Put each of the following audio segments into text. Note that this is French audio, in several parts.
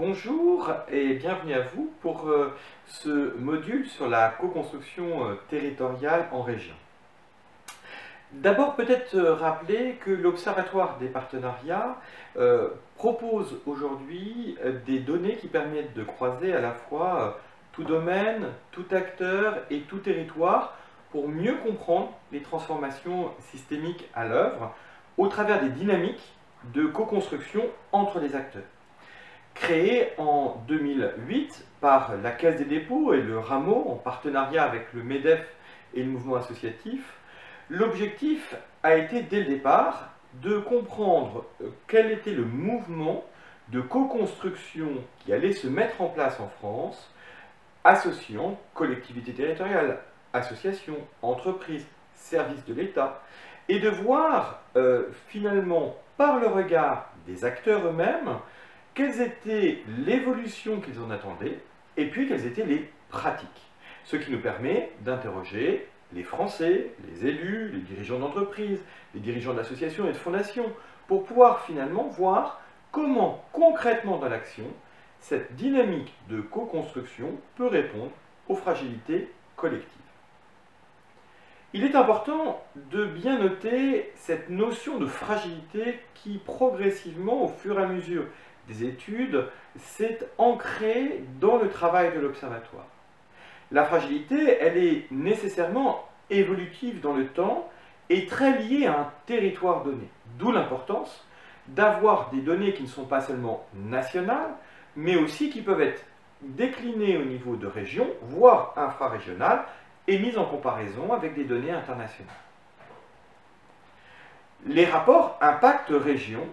Bonjour et bienvenue à vous pour ce module sur la co-construction territoriale en région. D'abord, peut-être rappeler que l'Observatoire des partenariats propose aujourd'hui des données qui permettent de croiser à la fois tout domaine, tout acteur et tout territoire pour mieux comprendre les transformations systémiques à l'œuvre au travers des dynamiques de co-construction entre les acteurs. Créé en 2008 par la Caisse des dépôts et le Rameau en partenariat avec le MEDEF et le mouvement associatif, l'objectif a été dès le départ de comprendre quel était le mouvement de co-construction qui allait se mettre en place en France, associant collectivités territoriales, associations, entreprises, services de l'État, et de voir finalement par le regard des acteurs eux-mêmes quelles étaient l'évolution qu'ils en attendaient et puis quelles étaient les pratiques. Ce qui nous permet d'interroger les Français, les élus, les dirigeants d'entreprises, les dirigeants d'associations et de fondations pour pouvoir finalement voir comment concrètement dans l'action cette dynamique de co-construction peut répondre aux fragilités collectives. Il est important de bien noter cette notion de fragilité qui progressivement, au fur et à mesure des études, s'est ancrée dans le travail de l'Observatoire. La fragilité, elle est nécessairement évolutive dans le temps et très liée à un territoire donné. D'où l'importance d'avoir des données qui ne sont pas seulement nationales, mais aussi qui peuvent être déclinées au niveau de région, voire infrarégionales, et mises en comparaison avec des données internationales. Les rapports impact région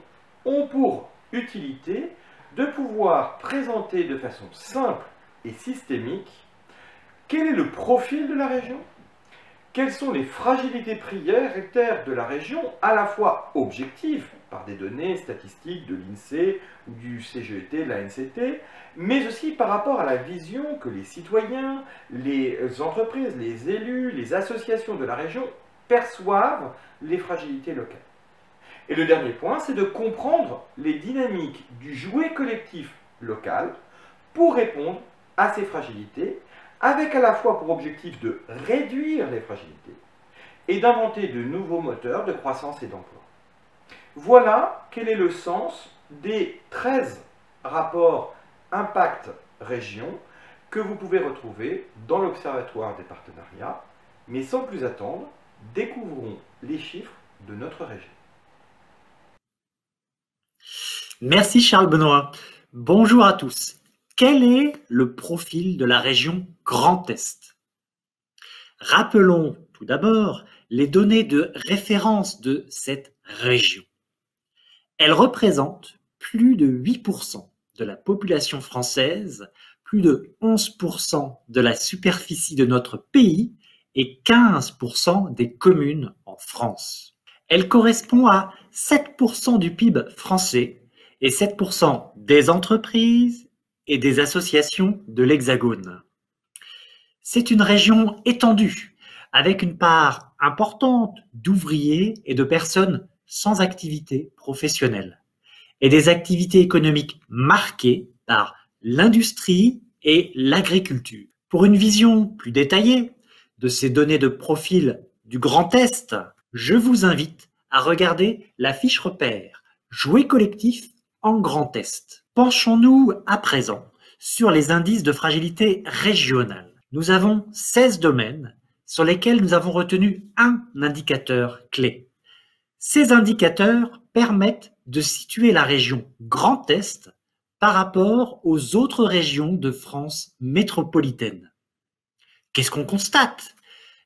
ont pour utilité de pouvoir présenter de façon simple et systémique quel est le profil de la région, quelles sont les fragilités prioritaires de la région, à la fois objectives, par des données statistiques de l'INSEE, ou du CGET, de l'ANCT, mais aussi par rapport à la vision que les citoyens, les entreprises, les élus, les associations de la région perçoivent les fragilités locales. Et le dernier point, c'est de comprendre les dynamiques du jouet collectif local pour répondre à ces fragilités, avec à la fois pour objectif de réduire les fragilités et d'inventer de nouveaux moteurs de croissance et d'emploi. Voilà quel est le sens des 13 rapports impact région que vous pouvez retrouver dans l'Observatoire des partenariats. Mais sans plus attendre, découvrons les chiffres de notre région. Merci Charles Benoît. Bonjour à tous. Quel est le profil de la région Grand Est? Rappelons tout d'abord les données de référence de cette région. Elle représente plus de 8% de la population française, plus de 11% de la superficie de notre pays et 15% des communes en France. Elle correspond à 7% du PIB français et 7% des entreprises et des associations de l'Hexagone. C'est une région étendue, avec une part importante d'ouvriers et de personnes sans activité professionnelle, et des activités économiques marquées par l'industrie et l'agriculture. Pour une vision plus détaillée de ces données de profil du Grand Est, je vous invite à regarder la fiche repère « Jouets collectifs en Grand Est ». Penchons-nous à présent sur les indices de fragilité régionale. Nous avons 16 domaines sur lesquels nous avons retenu un indicateur clé. Ces indicateurs permettent de situer la région Grand Est par rapport aux autres régions de France métropolitaine. Qu'est-ce qu'on constate?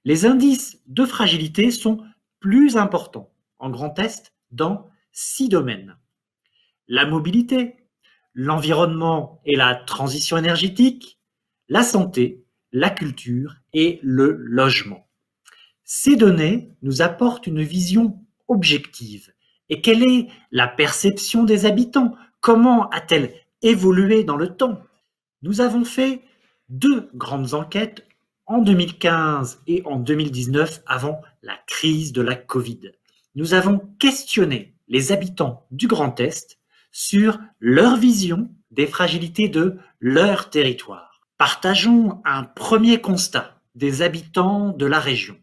Les indices de fragilité sont plus importants en Grand Est dans 6 domaines. La mobilité, l'environnement et la transition énergétique, la santé, la culture et le logement. Ces données nous apportent une vision objective. Et quelle est la perception des habitants? Comment a-t-elle évolué dans le temps? Nous avons fait 2 grandes enquêtes en 2015 et en 2019 avant la crise de la Covid. Nous avons questionné les habitants du Grand Est sur leur vision des fragilités de leur territoire. Partageons un premier constat des habitants de la région.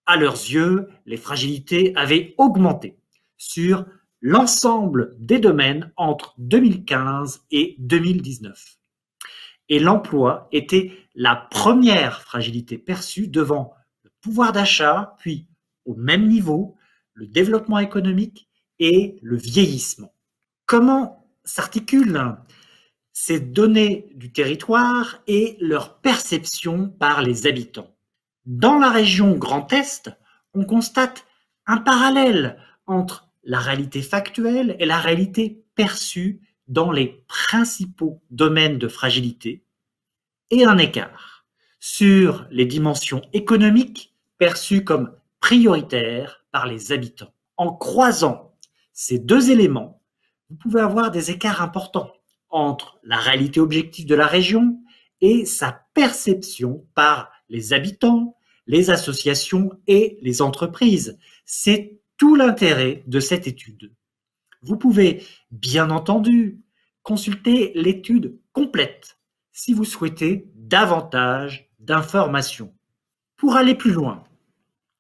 À leurs yeux, les fragilités avaient augmenté sur l'ensemble des domaines entre 2015 et 2019. Et l'emploi était la première fragilité perçue devant le pouvoir d'achat, puis au même niveau, le développement économique et le vieillissement. Comment s'articulent ces données du territoire et leur perception par les habitants? Dans la région Grand Est, on constate un parallèle entre la réalité factuelle et la réalité perçue dans les principaux domaines de fragilité et un écart sur les dimensions économiques perçues comme prioritaires par les habitants. En croisant ces deux éléments, vous pouvez avoir des écarts importants entre la réalité objective de la région et sa perception par les habitants, les associations et les entreprises. C'est tout l'intérêt de cette étude. Vous pouvez, bien entendu, consulter l'étude complète si vous souhaitez davantage d'informations. Pour aller plus loin,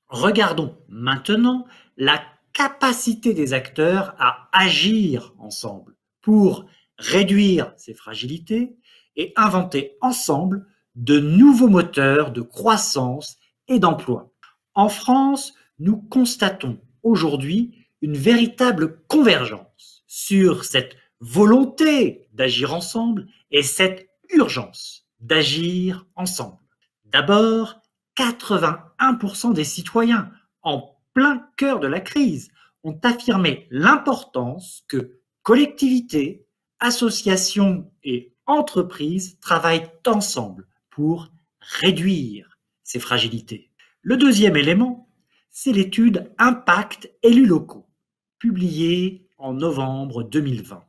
regardons maintenant la capacité des acteurs à agir ensemble pour réduire ces fragilités et inventer ensemble de nouveaux moteurs de croissance et d'emploi. En France, nous constatons aujourd'hui une véritable convergence sur cette volonté d'agir ensemble et cette urgence d'agir ensemble. D'abord, 81% des citoyens, en plein cœur de la crise, ont affirmé l'importance que collectivités, associations et entreprises travaillent ensemble pour réduire ces fragilités. Le deuxième élément, c'est l'étude Impact élus locaux, publiée en novembre 2020.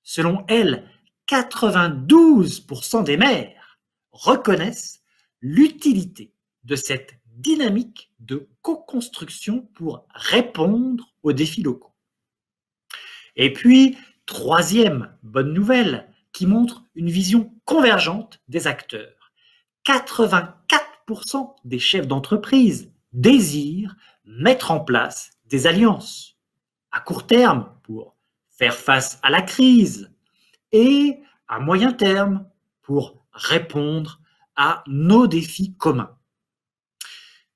Selon elle, 92% des maires reconnaissent l'utilité de cette dynamique de co-construction pour répondre aux défis locaux. Et puis, troisième bonne nouvelle qui montre une vision convergente des acteurs. 84% des chefs d'entreprise désirent mettre en place des alliances à court terme pour faire face à la crise et à moyen terme pour répondre à nos défis communs.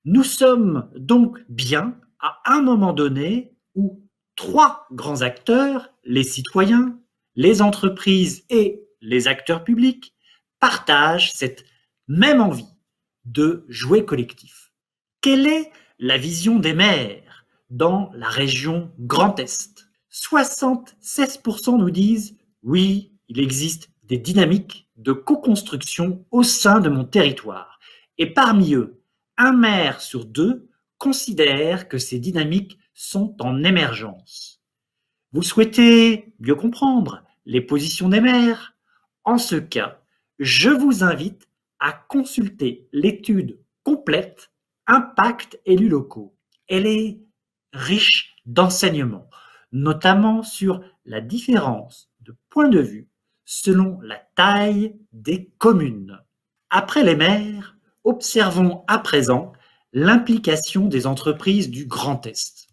Nous sommes donc bien à un moment donné où trois grands acteurs, les citoyens, les entreprises et les acteurs publics, partagent cette même envie de jouer collectif. Quelle est la vision des maires dans la région Grand Est? 76% nous disent « Oui, il existe des dynamiques de co-construction au sein de mon territoire. » Et parmi eux, un maire sur deux considère que ces dynamiques sont en émergence. Vous souhaitez mieux comprendre les positions des maires? En ce cas, je vous invite à consulter l'étude complète Impact élus locaux. Elle est riche d'enseignements, notamment sur la différence de point de vue selon la taille des communes. Après les maires, observons à présent l'implication des entreprises du Grand Est.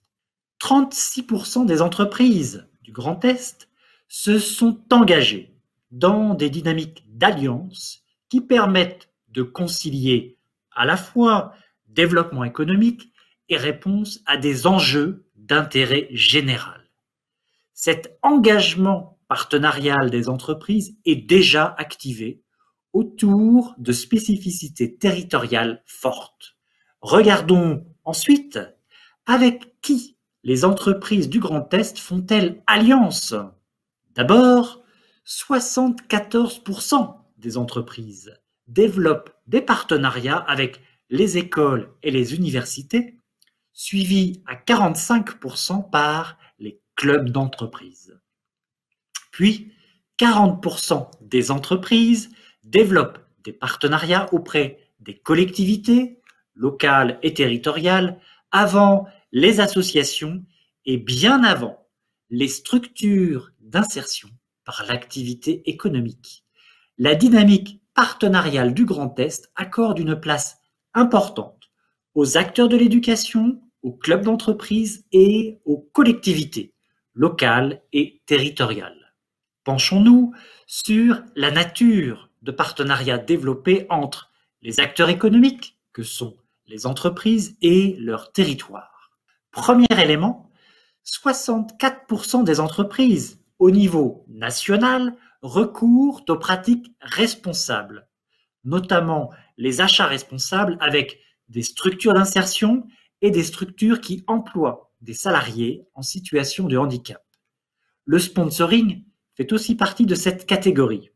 36% des entreprises du Grand Est se sont engagées dans des dynamiques d'alliance qui permettent de concilier à la fois développement économique et réponse à des enjeux d'intérêt général. Cet engagement partenarial des entreprises est déjà activé autour de spécificités territoriales fortes. Regardons ensuite avec qui les entreprises du Grand Est font-elles alliance? D'abord, 74% des entreprises développent des partenariats avec les écoles et les universités, suivis à 45% par les clubs d'entreprise. Puis, 40% des entreprises développent des partenariats auprès des collectivités locales et territoriales avant les associations et bien avant les structures d'insertion par l'activité économique. La dynamique partenariale du Grand Est accorde une place importante aux acteurs de l'éducation, aux clubs d'entreprise et aux collectivités locales et territoriales. Penchons-nous sur la nature de partenariats développés entre les acteurs économiques, que sont les entreprises et leur territoire. Premier élément, 64% des entreprises au niveau national recourent aux pratiques responsables, notamment les achats responsables avec des structures d'insertion et des structures qui emploient des salariés en situation de handicap. Le sponsoring fait aussi partie de cette catégorie.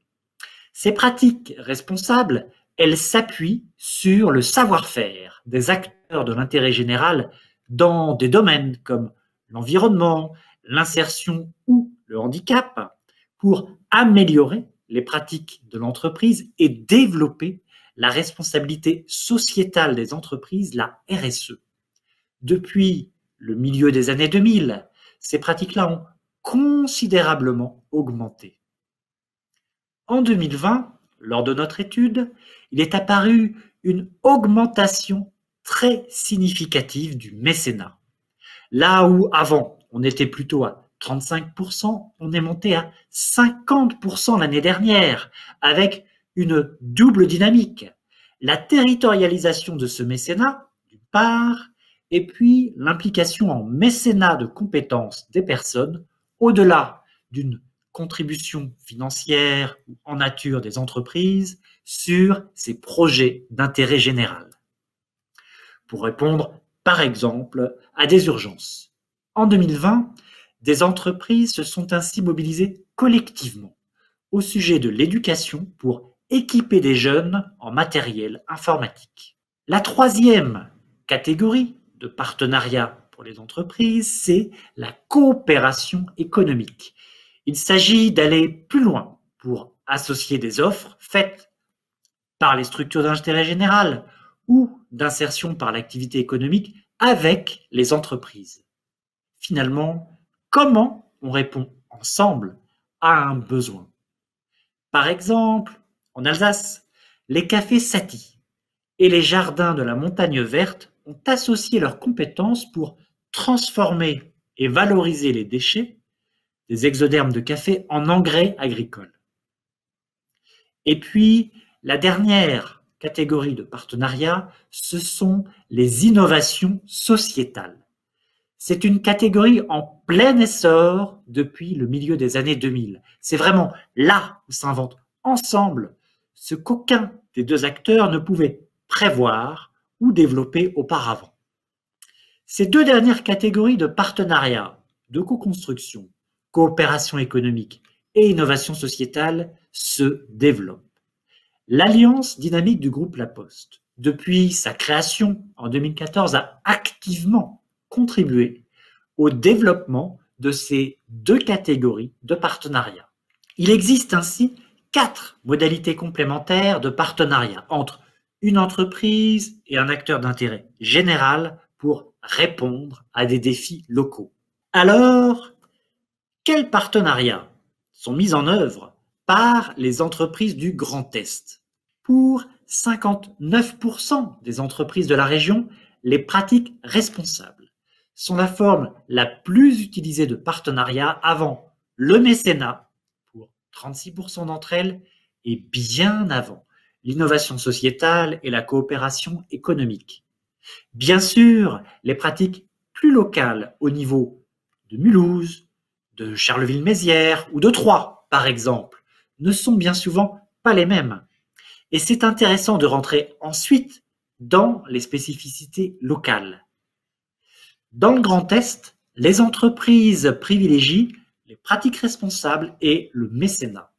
Ces pratiques responsables, elles s'appuient sur le savoir-faire des acteurs de l'intérêt général dans des domaines comme l'environnement, l'insertion ou le handicap pour améliorer les pratiques de l'entreprise et développer la responsabilité sociétale des entreprises, la RSE. Depuis le milieu des années 2000, ces pratiques-là ont considérablement augmenté. En 2020, lors de notre étude, il est apparu une augmentation très significative du mécénat. Là où avant, on était plutôt à 35%, on est monté à 50% l'année dernière, avec une double dynamique. La territorialisation de ce mécénat, d'une part, et puis l'implication en mécénat de compétences des personnes, au-delà d'une contribution financière ou en nature des entreprises, sur ces projets d'intérêt général. Pour répondre, par exemple, à des urgences. En 2020, des entreprises se sont ainsi mobilisées collectivement au sujet de l'éducation pour équiper des jeunes en matériel informatique. La troisième catégorie de partenariat pour les entreprises, c'est la coopération économique. Il s'agit d'aller plus loin pour associer des offres faites par les structures d'intérêt général ou d'insertion par l'activité économique avec les entreprises. Finalement, comment on répond ensemble à un besoin? Par exemple, en Alsace, les cafés Satie et les jardins de la Montagne Verte ont associé leurs compétences pour transformer et valoriser les déchets des exodermes de café en engrais agricoles. Et puis, la dernière catégorie de partenariat, ce sont les innovations sociétales. C'est une catégorie en plein essor depuis le milieu des années 2000. C'est vraiment là où s'inventent ensemble ce qu'aucun des deux acteurs ne pouvait prévoir ou développer auparavant. Ces deux dernières catégories de partenariat, de co-construction, coopération économique et innovation sociétale se développent. L'alliance dynamique du groupe La Poste, depuis sa création en 2014, a activement contribué au développement de ces deux catégories de partenariat. Il existe ainsi 4 modalités complémentaires de partenariat entre une entreprise et un acteur d'intérêt général pour répondre à des défis locaux. Alors, quels partenariats sont mis en œuvre par les entreprises du Grand Est? Pour 59% des entreprises de la région, les pratiques responsables sont la forme la plus utilisée de partenariat avant le mécénat, pour 36% d'entre elles, et bien avant l'innovation sociétale et la coopération économique. Bien sûr, les pratiques plus locales au niveau de Mulhouse, de Charleville-Mézières ou de Troyes, par exemple, ne sont bien souvent pas les mêmes. Et c'est intéressant de rentrer ensuite dans les spécificités locales. Dans le Grand Est, les entreprises privilégient les pratiques responsables et le mécénat.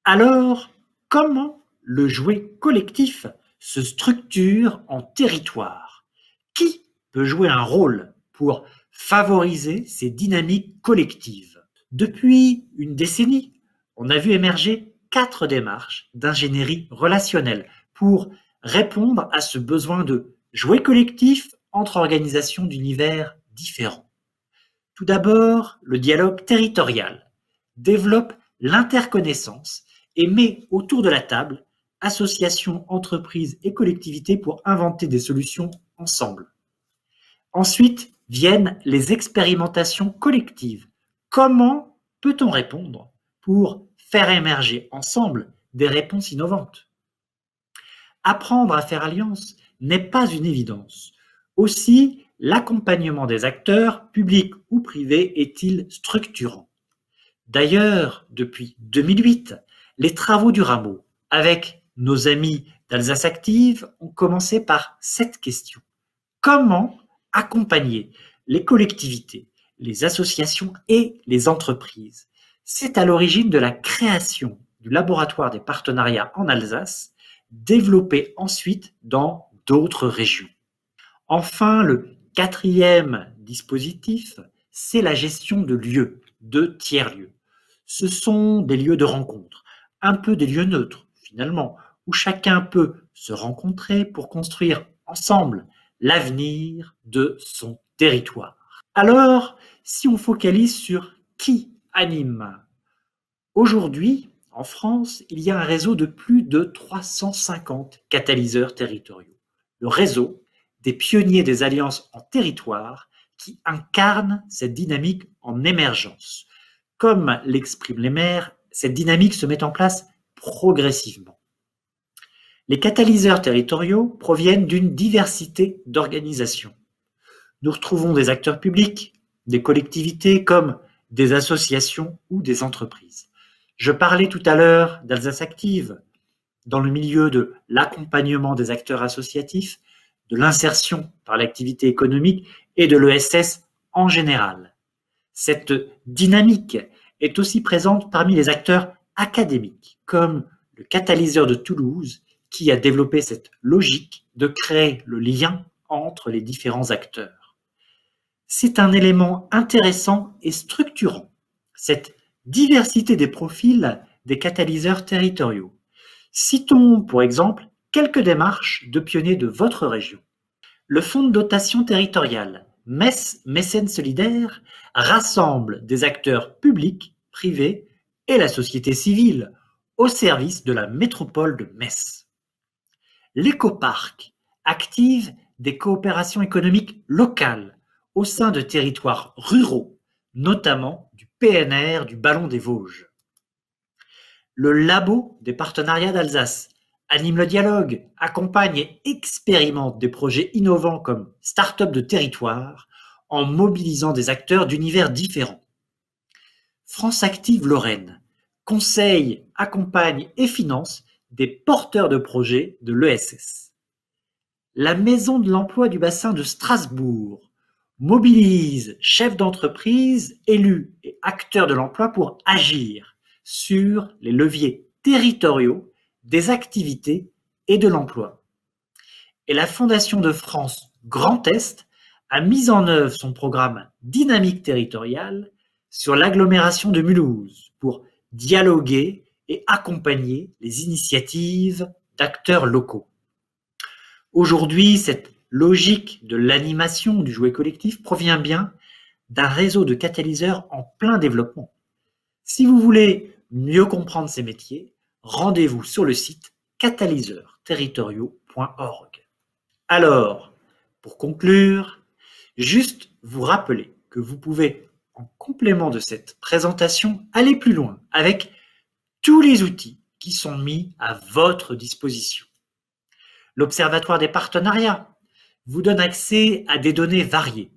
Alors, comment le jouet collectif se structure en territoire? Qui peut jouer un rôle pour favoriser ces dynamiques collectives? Depuis une décennie, on a vu émerger 4 démarches d'ingénierie relationnelle pour répondre à ce besoin de jouet collectif entre organisations d'univers différents. Tout d'abord, le dialogue territorial, développe l'interconnaissance et met autour de la table associations, entreprises et collectivités pour inventer des solutions ensemble. Ensuite viennent les expérimentations collectives. Comment peut-on répondre pour faire émerger ensemble des réponses innovantes? Apprendre à faire alliance n'est pas une évidence. Aussi, l'accompagnement des acteurs, publics ou privés, est-il structurant. D'ailleurs, depuis 2008, les travaux du Rameau, avec nos amis d'Alsace Active, ont commencé par cette question. Comment accompagner les collectivités, les associations et les entreprises? C'est à l'origine de la création du laboratoire des partenariats en Alsace, développé ensuite dans d'autres régions. Enfin, le quatrième dispositif, c'est la gestion de lieux, de tiers-lieux. Ce sont des lieux de rencontre, un peu des lieux neutres finalement, où chacun peut se rencontrer pour construire ensemble l'avenir de son territoire. Alors, si on focalise sur qui anime, aujourd'hui, en France, il y a un réseau de plus de 350 catalyseurs territoriaux. Le réseau des pionniers des alliances en territoire qui incarnent cette dynamique en émergence. Comme l'expriment les maires, cette dynamique se met en place progressivement. Les catalyseurs territoriaux proviennent d'une diversité d'organisations. Nous retrouvons des acteurs publics, des collectivités comme des associations ou des entreprises. Je parlais tout à l'heure d'Alsace Active, dans le milieu de l'accompagnement des acteurs associatifs, de l'insertion par l'activité économique et de l'ESS en général. Cette dynamique est aussi présente parmi les acteurs académiques, comme le catalyseur de Toulouse, qui a développé cette logique de créer le lien entre les différents acteurs. C'est un élément intéressant et structurant, cette diversité des profils des catalyseurs territoriaux. Citons, pour exemple, quelques démarches de pionniers de votre région. Le fonds de dotation territoriale Metz Mécène Solidaire rassemble des acteurs publics, privés et la société civile au service de la métropole de Metz. L'écoparc active des coopérations économiques locales au sein de territoires ruraux, notamment du PNR du Ballon des Vosges. Le Labo des partenariats d'Alsace anime le dialogue, accompagne et expérimente des projets innovants comme Start-up de territoire en mobilisant des acteurs d'univers différents. France Active Lorraine conseille, accompagne et finance des porteurs de projets de l'ESS. La Maison de l'emploi du bassin de Strasbourg mobilise chefs d'entreprise, élus et acteurs de l'emploi pour agir sur les leviers territoriaux des activités et de l'emploi. Et la Fondation de France Grand Est a mis en œuvre son programme Dynamique territoriale sur l'agglomération de Mulhouse pour dialoguer et accompagner les initiatives d'acteurs locaux. Aujourd'hui, cette logique de l'animation du jouet collectif provient bien d'un réseau de catalyseurs en plein développement. Si vous voulez mieux comprendre ces métiers, rendez-vous sur le site catalyseursterritoriaux.org. Alors, pour conclure, juste vous rappeler que vous pouvez, en complément de cette présentation, aller plus loin avec tous les outils qui sont mis à votre disposition. L'Observatoire des partenariats vous donne accès à des données variées,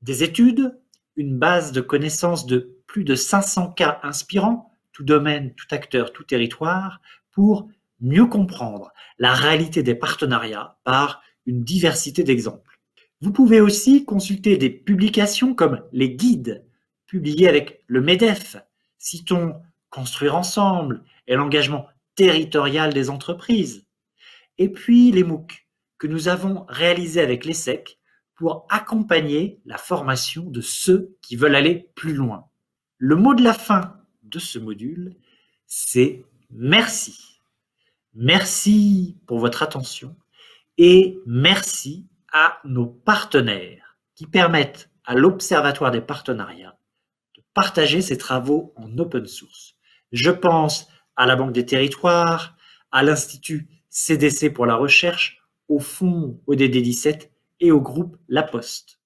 des études, une base de connaissances de plus de 500 cas inspirants, tout domaine, tout acteur, tout territoire, pour mieux comprendre la réalité des partenariats par une diversité d'exemples. Vous pouvez aussi consulter des publications comme les guides publiés avec le MEDEF, citons Construire ensemble et l'engagement territorial des entreprises, et puis les MOOC que nous avons réalisés avec l'ESSEC pour accompagner la formation de ceux qui veulent aller plus loin. Le mot de la fin de ce module, c'est merci. Merci pour votre attention et merci à nos partenaires qui permettent à l'Observatoire des partenariats de partager ces travaux en open source. Je pense à la Banque des Territoires, à l'Institut CDC pour la recherche, au Fonds ODD 17 et au groupe La Poste.